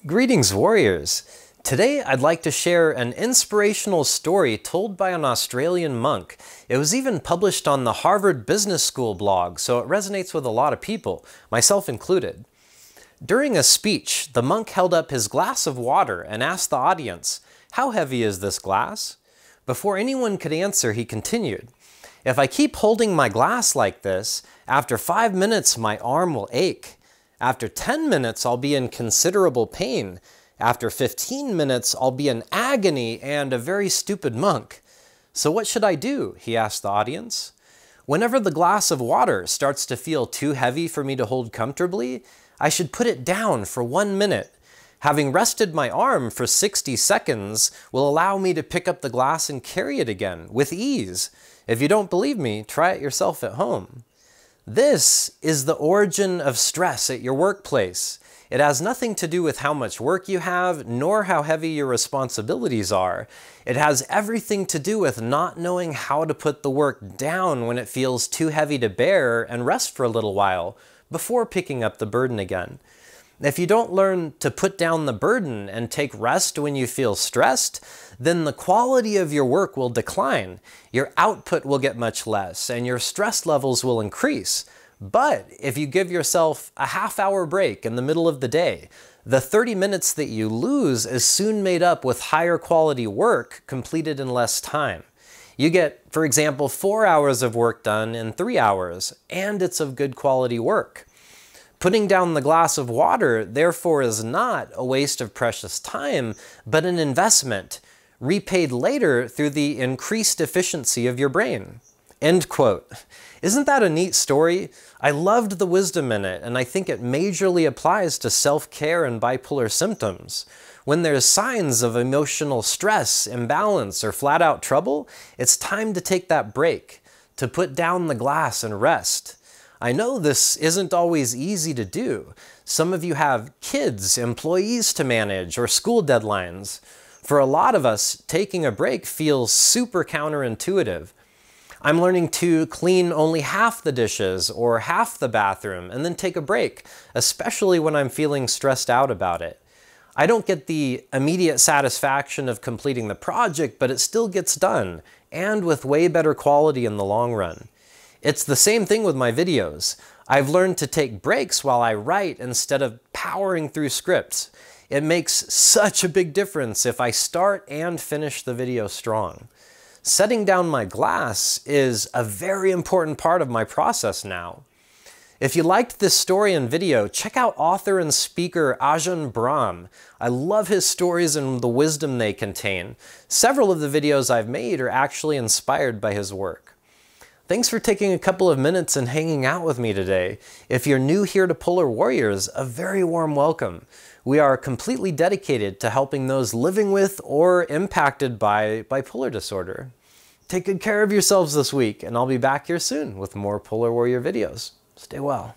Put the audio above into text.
Greetings, warriors! Today I'd like to share an inspirational story told by an Australian monk. It was even published on the Harvard Business School blog, so it resonates with a lot of people, myself included. During a speech, the monk held up his glass of water and asked the audience, "How heavy is this glass?" Before anyone could answer, he continued, "If I keep holding my glass like this, after 5 minutes my arm will ache. After 10 minutes, I'll be in considerable pain. After 15 minutes, I'll be in agony and a very stupid monk. So what should I do?" he asked the audience. "Whenever the glass of water starts to feel too heavy for me to hold comfortably, I should put it down for 1 minute. Having rested my arm for 60 seconds will allow me to pick up the glass and carry it again with ease. If you don't believe me, try it yourself at home." This is the origin of stress at your workplace. It has nothing to do with how much work you have, nor how heavy your responsibilities are. It has everything to do with not knowing how to put the work down when it feels too heavy to bear and rest for a little while before picking up the burden again. If you don't learn to put down the burden and take rest when you feel stressed, then the quality of your work will decline, your output will get much less, and your stress levels will increase. But if you give yourself a half-hour break in the middle of the day, the 30 minutes that you lose is soon made up with higher quality work completed in less time. You get, for example, 4 hours of work done in 3 hours, and it's of good quality work. Putting down the glass of water, therefore, is not a waste of precious time, but an investment, repaid later through the increased efficiency of your brain. End quote. Isn't that a neat story? I loved the wisdom in it, and I think it majorly applies to self-care and bipolar symptoms. When there's signs of emotional stress, imbalance, or flat-out trouble, it's time to take that break, to put down the glass and rest. I know this isn't always easy to do. Some of you have kids, employees to manage, or school deadlines. For a lot of us, taking a break feels super counterintuitive. I'm learning to clean only half the dishes or half the bathroom and then take a break, especially when I'm feeling stressed out about it. I don't get the immediate satisfaction of completing the project, but it still gets done, and with way better quality in the long run. It's the same thing with my videos. I've learned to take breaks while I write instead of powering through scripts. It makes such a big difference if I start and finish the video strong. Setting down my glass is a very important part of my process now. If you liked this story and video, check out author and speaker Ajahn Brahm. I love his stories and the wisdom they contain. Several of the videos I've made are actually inspired by his work. Thanks for taking a couple of minutes and hanging out with me today. If you're new here to Polar Warriors, a very warm welcome. We are completely dedicated to helping those living with or impacted by bipolar disorder. Take good care of yourselves this week, and I'll be back here soon with more Polar Warrior videos. Stay well.